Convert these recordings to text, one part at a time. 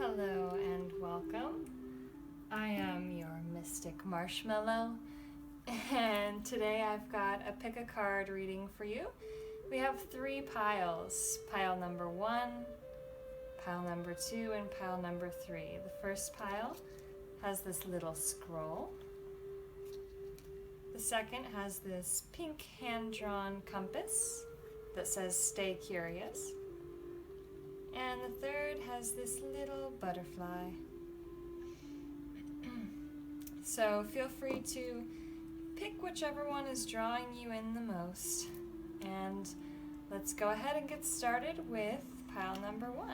Hello and welcome. I am your Mystic Marshmallow, and today I've got a pick a card reading for you. We have 3 piles. Pile number 1, pile number 2, and pile number 3. The first pile has this little scroll. The second has this pink hand-drawn compass that says stay curious. And the third has this little butterfly. So feel free to pick whichever one is drawing you in the most. And let's go ahead and get started with pile number 1.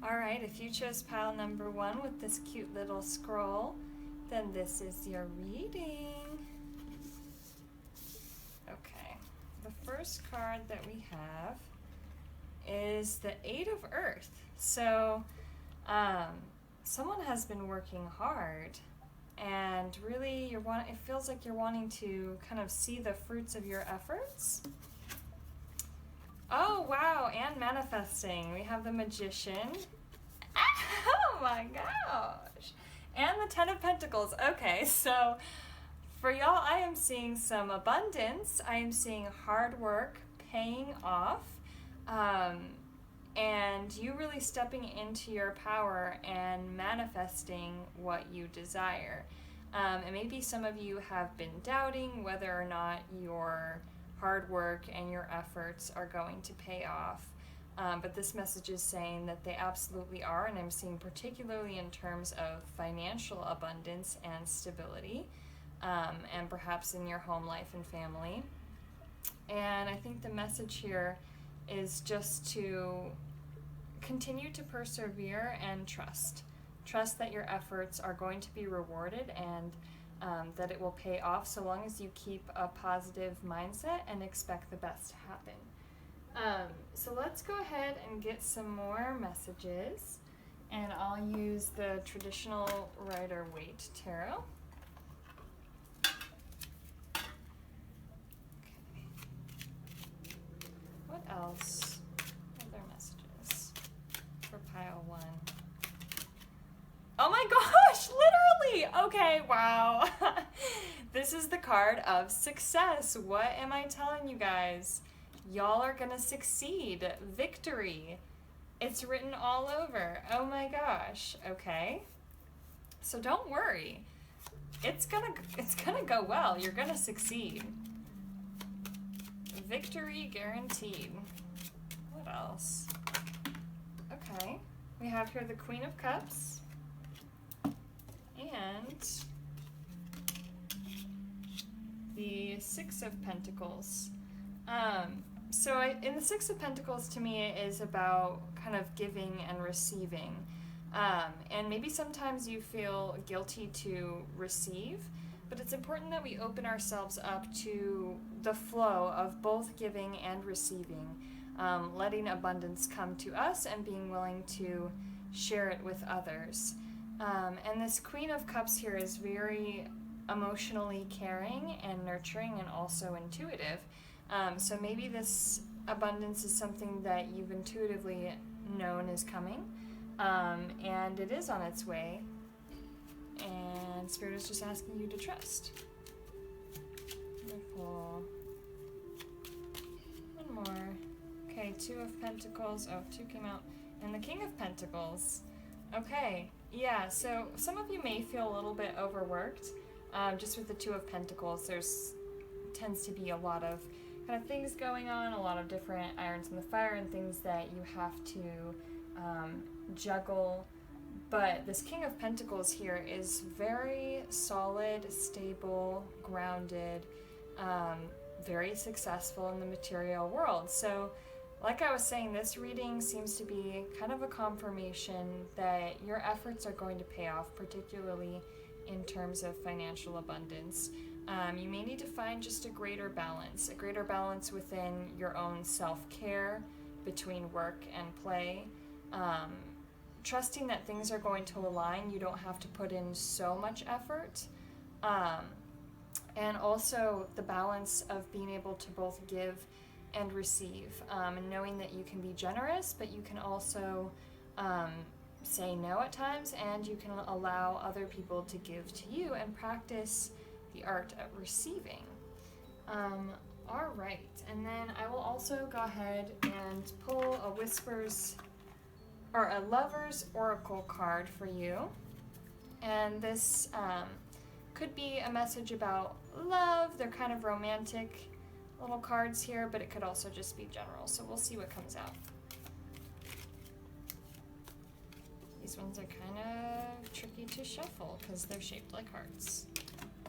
Alright, if you chose pile number 1 with this cute little scroll, then this is your reading. Okay, the first card that we have is the 8 of Earth. So someone has been working hard, and really it feels like you're wanting to kind of see the fruits of your efforts. Oh wow, and manifesting. We have the Magician. Oh my gosh. And the 10 of Pentacles. Okay, so for y'all, I am seeing some abundance. I am seeing hard work paying off. And you really stepping into your power and manifesting what you desire. And maybe some of you have been doubting whether or not your hard work and your efforts are going to pay off. But this message is saying that they absolutely are, and I'm seeing particularly in terms of financial abundance and stability, and perhaps in your home life and family. And I think the message here is just to continue to persevere and trust. Trust that your efforts are going to be rewarded, and that it will pay off so long as you keep a positive mindset and expect the best to happen. So let's go ahead and get some more messages, and I'll use the traditional Rider-Waite Tarot. What else? Other messages for pile 1. Oh my gosh, literally! Okay, wow. This is the card of success. What am I telling you guys? Y'all are gonna succeed. Victory. It's written all over. Oh my gosh. Okay. So don't worry. It's gonna go well. You're gonna succeed. Victory guaranteed. What else? Okay, we have here the Queen of Cups and the 6 of Pentacles. In the 6 of Pentacles, to me, it is about kind of giving and receiving. And maybe sometimes you feel guilty to receive, but it's important that we open ourselves up to the flow of both giving and receiving, letting abundance come to us and being willing to share it with others. And this Queen of Cups here is very emotionally caring and nurturing and also intuitive. So maybe this abundance is something that you've intuitively known is coming, and it is on its way. And Spirit is just asking you to trust. Wonderful. One more. Okay, 2 of Pentacles. Oh, 2 came out. And the King of Pentacles. Okay, yeah, so some of you may feel a little bit overworked. Just with the 2 of Pentacles, tends to be a lot of kind of things going on, a lot of different irons in the fire and things that you have to juggle. But this King of Pentacles here is very solid, stable, grounded, very successful in the material world. So, like I was saying, this reading seems to be kind of a confirmation that your efforts are going to pay off, particularly in terms of financial abundance. You may need to find just a greater balance within your own self-care, between work and play. Trusting that things are going to align. You don't have to put in so much effort. And also the balance of being able to both give and receive, and knowing that you can be generous, but you can also say no at times, and you can allow other people to give to you and practice the art of receiving. All right, and then I will also go ahead and pull a Whispers or a Lover's Oracle card for you. And this could be a message about love. They're kind of romantic little cards here, but it could also just be general. So we'll see what comes out. These ones are kind of tricky to shuffle because they're shaped like hearts.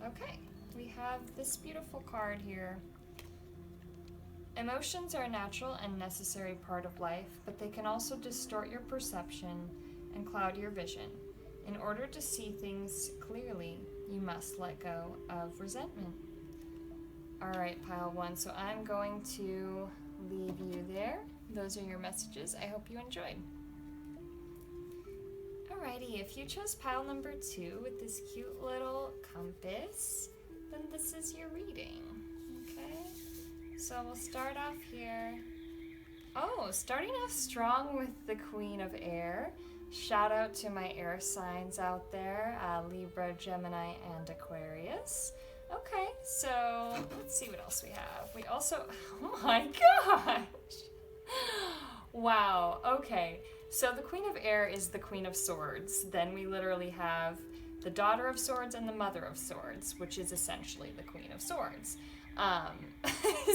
Okay, we have this beautiful card here. Emotions are a natural and necessary part of life, but they can also distort your perception and cloud your vision. In order to see things clearly, you must let go of resentment. All right, pile one. So I'm going to leave you there. Those are your messages. I hope you enjoyed. Alrighty, if you chose pile number 2 with this cute little compass, then this is your reading. Okay, so we'll start off here. Oh, starting off strong with the Queen of Air. Shout out to my air signs out there, Libra, Gemini, and Aquarius. Okay, so let's see what else we have. We also, oh my gosh! Wow, okay. So the Queen of Air is the Queen of Swords. Then we literally have the Daughter of Swords and the Mother of Swords, which is essentially the Queen of Swords.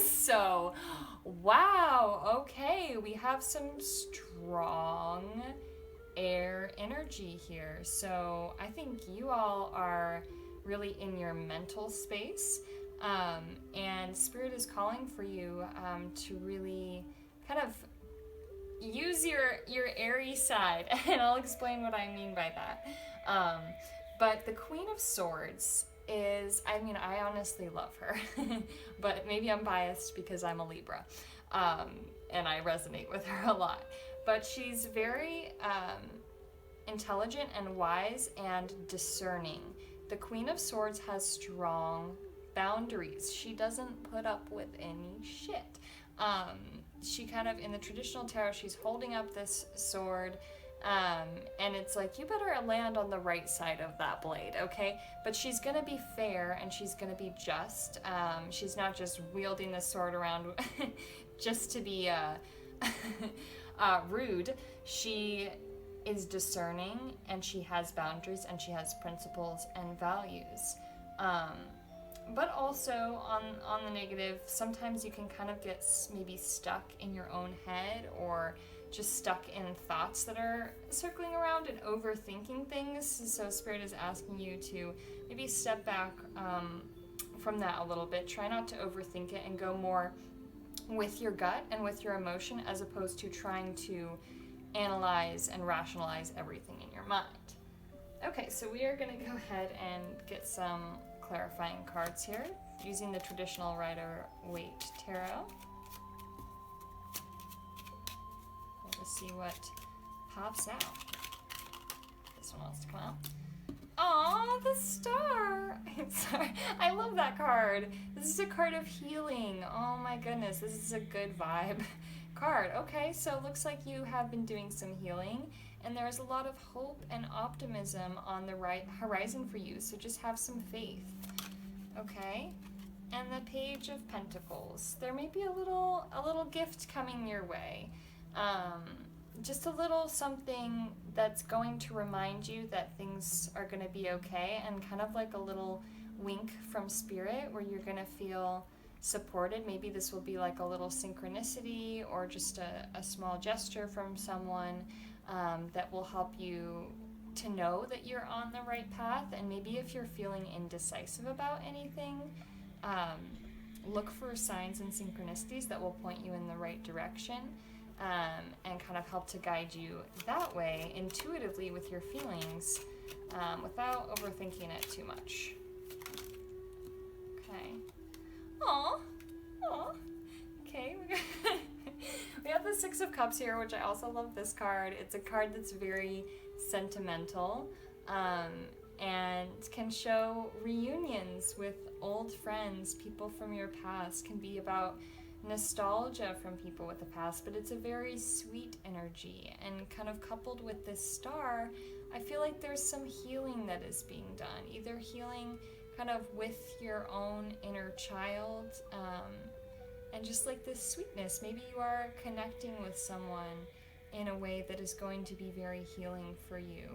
So, wow, okay, we have some strong air energy here. So I think you all are really in your mental space, and Spirit is calling for you to really kind of use your airy side, and I'll explain what I mean by that. But the Queen of Swords is, I mean, I honestly love her, but maybe I'm biased because I'm a Libra, and I resonate with her a lot. But she's very intelligent and wise and discerning. The Queen of Swords has strong boundaries. She doesn't put up with any shit. She kind of, in the traditional tarot, she's holding up this sword, and it's like, you better land on the right side of that blade, okay? But she's gonna be fair, and she's gonna be just. She's not just wielding this sword around just to be rude. She is discerning, and she has boundaries, and she has principles and values. But also, on the negative, sometimes you can kind of get maybe stuck in your own head, or just stuck in thoughts that are circling around and overthinking things. So Spirit is asking you to maybe step back from that a little bit. Try not to overthink it and go more with your gut and with your emotion, as opposed to trying to analyze and rationalize everything in your mind. Okay, so we are going to go ahead and get some clarifying cards here using the traditional Rider-Waite tarot. We'll just see what pops out. This one wants to come out. Aw, the star! Sorry, I love that card. This is a card of healing. Oh my goodness, this is a good vibe card. Okay, so it looks like you have been doing some healing, and there's a lot of hope and optimism on the right horizon for you, so just have some faith. Okay, and the Page of Pentacles. There may be a little gift coming your way. Just a little something that's going to remind you that things are going to be okay, and kind of like a little wink from Spirit where you're going to feel supported. Maybe this will be like a little synchronicity, or just a small gesture from someone that will help you to know that you're on the right path. And maybe if you're feeling indecisive about anything, look for signs and synchronicities that will point you in the right direction, and kind of help to guide you that way intuitively with your feelings, without overthinking it too much. Okay. Aw. Okay, we have the Six of Cups here, which I also love this card. It's a card that's very sentimental, and can show reunions with old friends, people from your past. Can be about nostalgia from people with the past, but it's a very sweet energy. And kind of coupled with this star, I feel like there's some healing that is being done, either healing kind of with your own inner child, and just like this sweetness. Maybe you are connecting with someone in a way that is going to be very healing for you.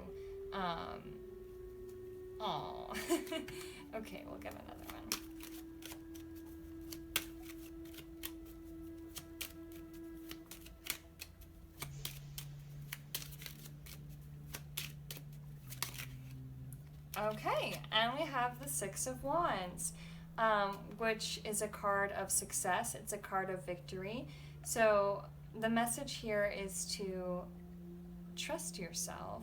Aww. Okay, we'll get another one. Okay, and we have the Six of Wands, which is a card of success. It's a card of victory. So the message here is to trust yourself,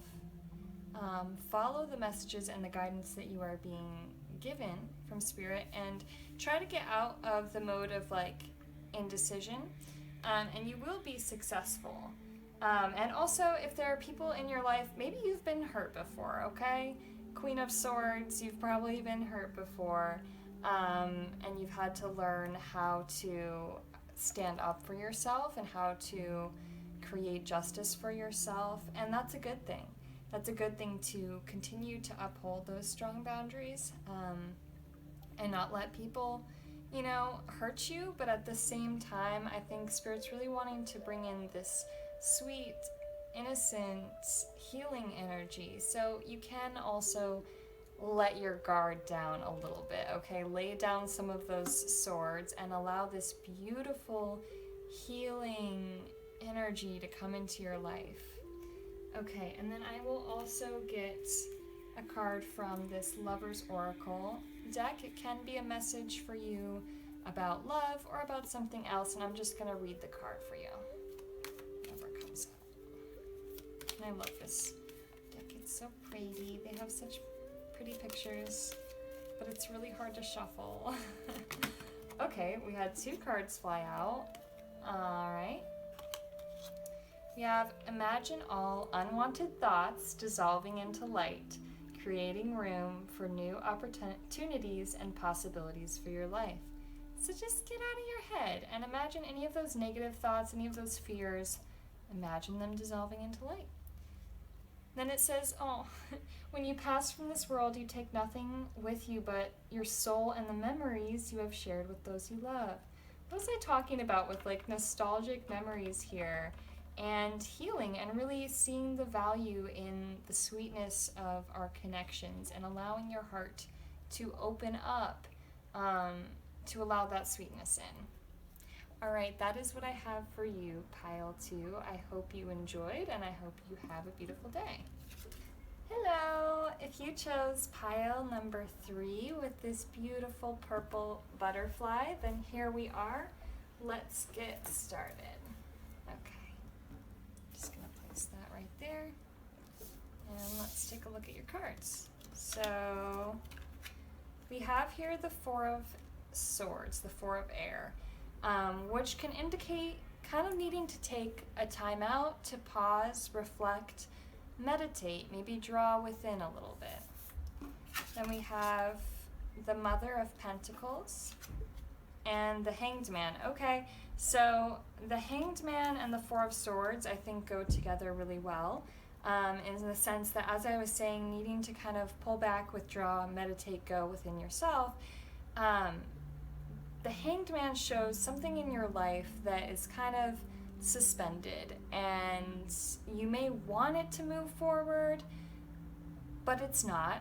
follow the messages and the guidance that you are being given from Spirit, and try to get out of the mode of like indecision, and you will be successful. And also, if there are people in your life, maybe you've been hurt before, okay? Queen of Swords, you've probably been hurt before, and you've had to learn how to stand up for yourself and how to create justice for yourself, and that's a good thing. That's a good thing to continue to uphold those strong boundaries, and not let people, hurt you, but at the same time, I think Spirit's really wanting to bring in this sweet, innocent, healing energy. So you can also let your guard down a little bit, okay? Lay down some of those swords and allow this beautiful, healing energy to come into your life. Okay, and then I will also get a card from this Lover's Oracle deck. It can be a message for you about love or about something else, and I'm just going to read the card for you. Whatever comes up. And I love this deck. It's so pretty. They have such pretty pictures, but it's really hard to shuffle. Okay, we had 2 cards fly out. All right. We have imagine all unwanted thoughts dissolving into light, creating room for new opportunities and possibilities for your life. So just get out of your head and imagine any of those negative thoughts, any of those fears, imagine them dissolving into light. Then it says, when you pass from this world, you take nothing with you but your soul and the memories you have shared with those you love. What was I talking about with like nostalgic memories here? And healing, and really seeing the value in the sweetness of our connections and allowing your heart to open up, to allow that sweetness in. All right, that is what I have for you, pile 2. I hope you enjoyed, and I hope you have a beautiful day. Hello! If you chose pile number 3 with this beautiful purple butterfly, then here we are. Let's get started. That right there, and let's take a look at your cards. So we have here the 4 of Swords, the 4 of Air, which can indicate kind of needing to take a time out to pause, reflect, meditate, maybe draw within a little bit. Then we have the Mother of Pentacles and the Hanged Man. Okay, so the Hanged Man and the 4 of Swords, I think, go together really well, in the sense that, as I was saying, needing to kind of pull back, withdraw, meditate, go within yourself. The Hanged Man shows something in your life that is kind of suspended, and you may want it to move forward, but it's not.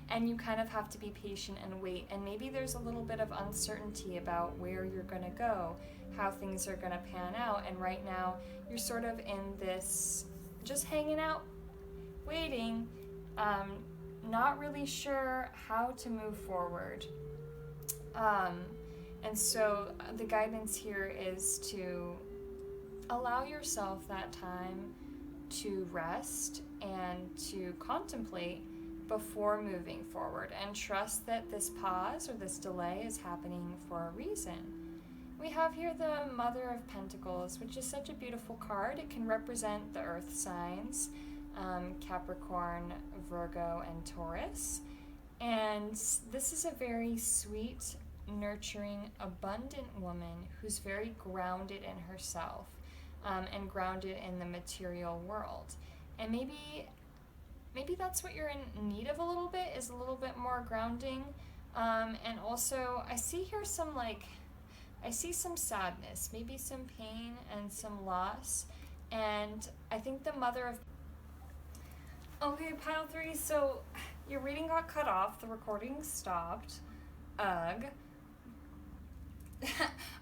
And you kind of have to be patient and wait, and maybe there's a little bit of uncertainty about where you're going to go, how things are going to pan out, and right now you're sort of in this just hanging out, waiting, not really sure how to move forward. And so the guidance here is to allow yourself that time to rest and to contemplate before moving forward, and trust that this pause or this delay is happening for a reason. We have here the Mother of Pentacles, which is such a beautiful card. It can represent the earth signs, Capricorn, Virgo, and Taurus. And this is a very sweet nurturing, abundant woman who's very grounded in herself, and grounded in the material world. And maybe that's what you're in need of a little bit, is a little bit more grounding. And also, I see here I see some sadness, maybe some pain and some loss. And I think the mother of... Okay, pile 3, so your reading got cut off, the recording stopped. Ugh.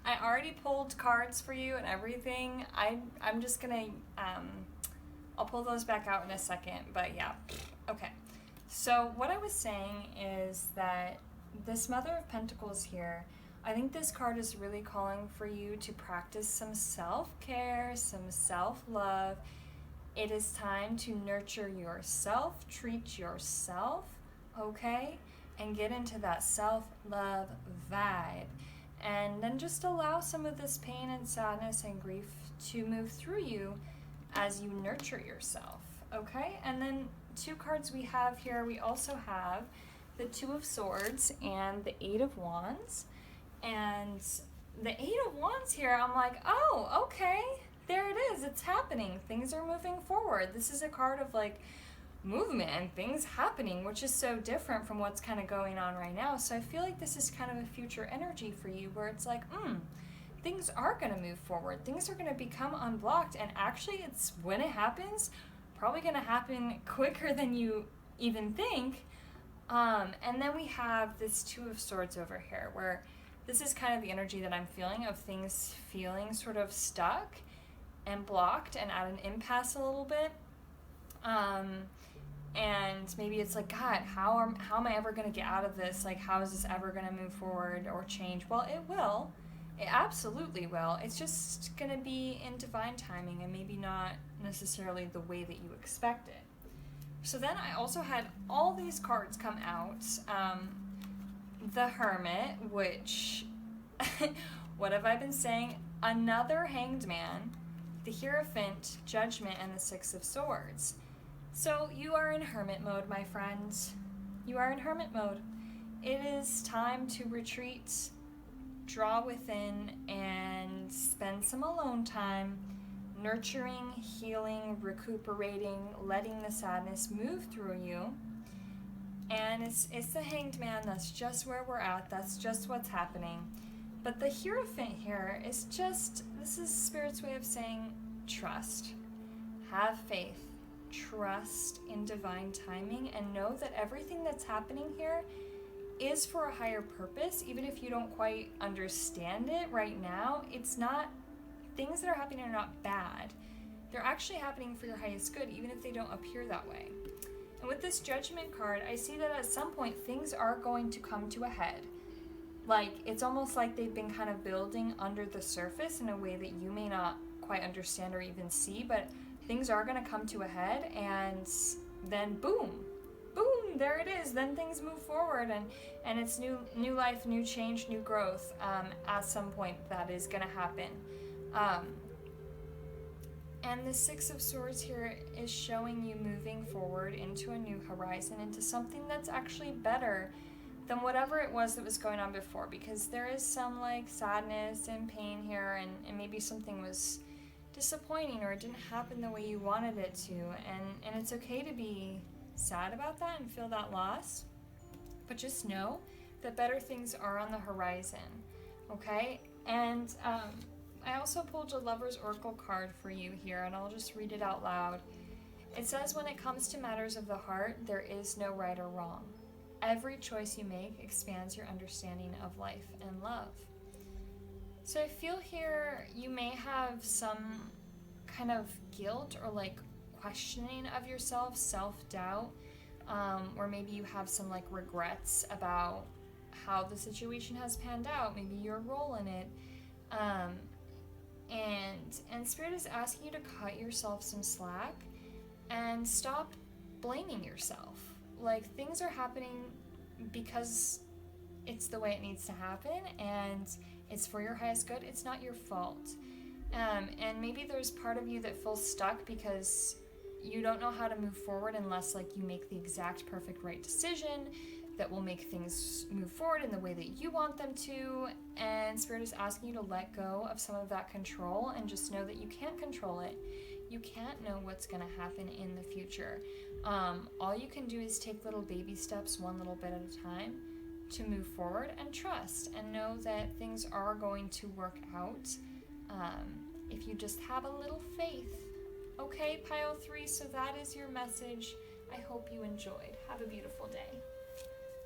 I already pulled cards for you and everything. I'm just gonna, I'll pull those back out in a second, but yeah. Okay. So what I was saying is that this Mother of Pentacles here, I think this card is really calling for you to practice some self-care, some self-love. It is time to nurture yourself, treat yourself, okay? And get into that self-love vibe. And then just allow some of this pain and sadness and grief to move through you as you nurture yourself, okay? And then 2 cards we have here, we also have the 2 of Swords and the 8 of Wands. And the 8 of Wands here, I'm like, oh, okay, there it is, it's happening. Things are moving forward. This is a card of like movement and things happening, which is so different from what's kind of going on right now. So I feel like this is kind of a future energy for you where it's like, things are going to move forward. Things are going to become unblocked. And actually, it's when it happens, probably going to happen quicker than you even think. And then we have this 2 of Swords over here, where this is kind of the energy that I'm feeling of things feeling sort of stuck and blocked and at an impasse a little bit. And maybe it's like, God, how am I ever going to get out of this? Like, how is this ever going to move forward or change? Well, it will. It absolutely will. It's just going to be in divine timing and maybe not necessarily the way that you expect it. So then I also had all these cards come out. The Hermit, which, what have I been saying? Another Hanged Man, the Hierophant, Judgment, and the 6 of Swords. So you are in hermit mode, my friends. You are in hermit mode. It is time to retreat, draw within, and spend some alone time, nurturing, healing, recuperating, letting the sadness move through you. And it's the Hanged Man. That's just where we're at. That's just what's happening. But the Hierophant here is just, this is Spirit's way of saying trust. Have faith. Trust in divine timing and know that everything that's happening here is for a higher purpose. Even if you don't quite understand it right now, it's not, things that are happening are not bad. They're actually happening for your highest good, even if they don't appear that way. And with this Judgment card, I see that at some point things are going to come to a head. Like, it's almost like they've been kind of building under the surface in a way that you may not quite understand or even see, but things are going to come to a head, and then boom, there it is. Then things move forward, and it's new life, new change, new growth. At some point that is going to happen. And the 6 of Swords here is showing you moving forward into a new horizon, into something that's actually better than whatever it was that was going on before, because there is some like sadness and pain here, and maybe something was disappointing or it didn't happen the way you wanted it to, and it's okay to be sad about that and feel that loss, but just know that better things are on the horizon, okay? And I also pulled a Lover's Oracle card for you here, and I'll just read it out loud. It says, when it comes to matters of the heart, there is no right or wrong. Every choice you make expands your understanding of life and love. So I feel here you may have some kind of guilt or like questioning of yourself, self-doubt, or maybe you have some like regrets about how the situation has panned out, maybe your role in it. And Spirit is asking you to cut yourself some slack and stop blaming yourself. Like, things are happening because it's the way it needs to happen, and it's for your highest good. It's not your fault. And maybe there's part of you that feels stuck because you don't know how to move forward unless like you make the exact perfect right decision. that will make things move forward in the way that you want them to. And Spirit is asking you to let go of some of that control and just know that you can't control it. You can't know what's going to happen in the future. All you can do is take little baby steps, one little bit at a time, to move forward and trust and know that things are going to work out if you just have a little faith. Okay, Pile 3, so that is your message. I hope you enjoyed. Have a beautiful day.